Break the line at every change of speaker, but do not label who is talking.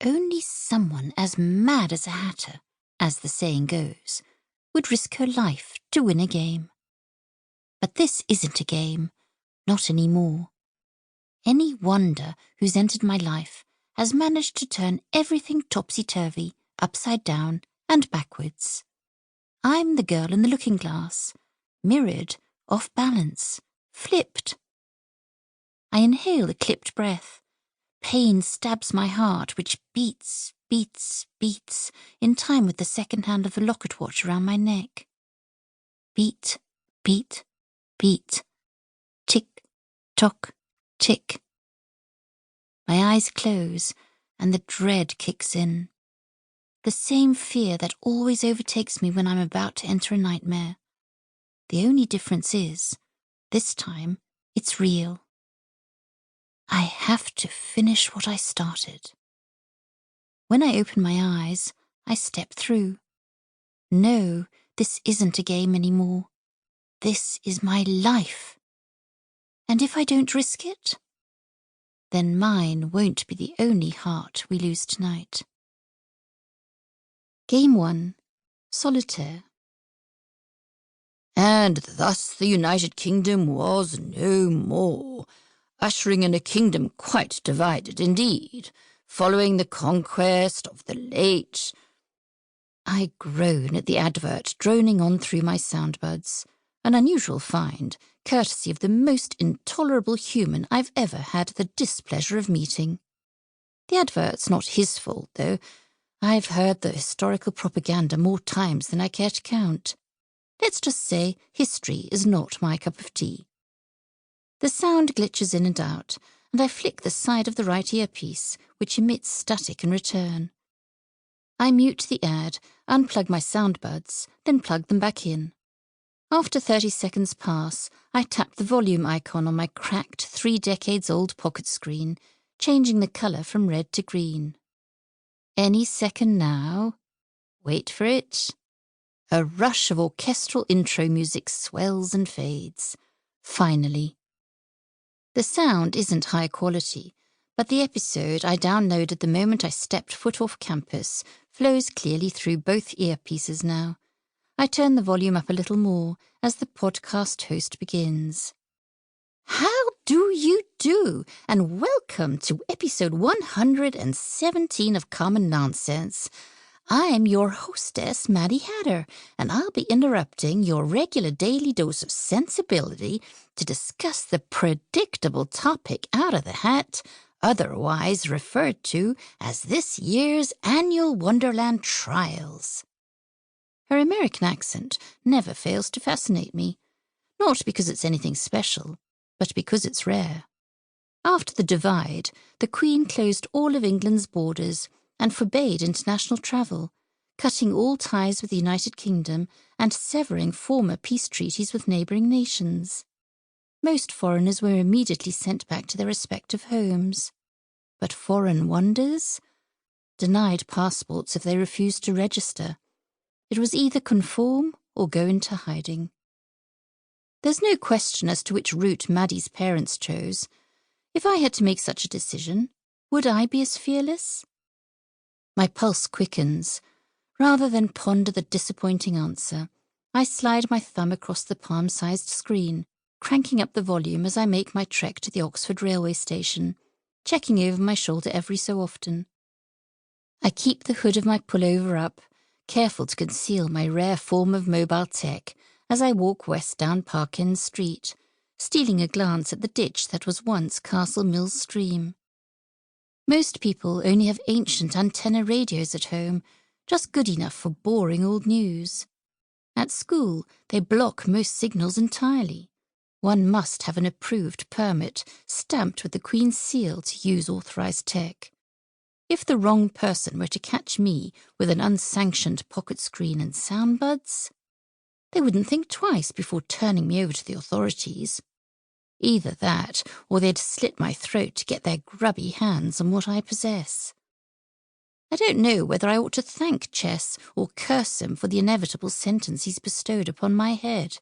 Only someone as mad as a hatter, as the saying goes, would risk her life to win a game. But this isn't a game, not anymore. Any wonder who's entered my life has managed to turn everything topsy-turvy, upside down and backwards. I'm the girl in the looking glass, mirrored, off balance, flipped. I inhale a clipped breath. Pain stabs my heart, which beats, beats, beats, in time with the second hand of the locket watch around my neck. Beat, beat, beat. Tick, tock, tick. My eyes close, and the dread kicks in. The same fear that always overtakes me when I'm about to enter a nightmare. The only difference is, this time, it's real. I have to finish what I started. When I open my eyes, I step through. No, this isn't a game anymore. This is my life. And if I don't risk it, then mine won't be the only heart we lose tonight. Game 1. Solitaire.
And thus the United Kingdom was no more, ushering in a kingdom quite divided indeed, following the conquest of the late... I groan at the advert droning on through my soundbuds, an unusual find, courtesy of the most intolerable human I've ever had the displeasure of meeting. The advert's not his fault, though. I've heard the historical propaganda more times than I care to count. Let's just say history is not my cup of tea. The sound glitches in and out, and I flick the side of the right earpiece, which emits static in return. I mute the ad, unplug my soundbuds, then plug them back in. After 30 seconds pass, I tap the volume icon on my cracked 3-decades-old pocket screen, changing the colour from red to green. Any second now. Wait for it. A rush of orchestral intro music swells and fades. Finally. The sound isn't high quality, but the episode I downloaded the moment I stepped foot off campus flows clearly through both earpieces now. I turn the volume up a little more as the podcast host begins. How do you do? And welcome to episode 117 of Common Nonsense. I'm your hostess, Maddie Hatter, and I'll be interrupting your regular daily dose of sensibility to discuss the predictable topic out of the hat, otherwise referred to as this year's annual Wonderland Trials. Her American accent never fails to fascinate me, not because it's anything special, but because it's rare. After the Divide, the Queen closed all of England's borders and forbade international travel, cutting all ties with the United Kingdom and severing former peace treaties with neighbouring nations. Most foreigners were immediately sent back to their respective homes. But foreign wonders? Denied passports if they refused to register. It was either conform or go into hiding. There's no question as to which route Maddie's parents chose. If I had to make such a decision, would I be as fearless? My pulse quickens. Rather than ponder the disappointing answer, I slide my thumb across the palm-sized screen, cranking up the volume as I make my trek to the Oxford railway station, checking over my shoulder every so often. I keep the hood of my pullover up, careful to conceal my rare form of mobile tech as I walk west down Park End Street, stealing a glance at the ditch that was once Castle Mills Stream. Most people only have ancient antenna radios at home, just good enough for boring old news. At school, they block most signals entirely. One must have an approved permit stamped with the Queen's seal to use authorised tech. If the wrong person were to catch me with an unsanctioned pocket screen and soundbuds, they wouldn't think twice before turning me over to the authorities. Either that, or they'd slit my throat to get their grubby hands on what I possess. I don't know whether I ought to thank Chess or curse him for the inevitable sentence he's bestowed upon my head.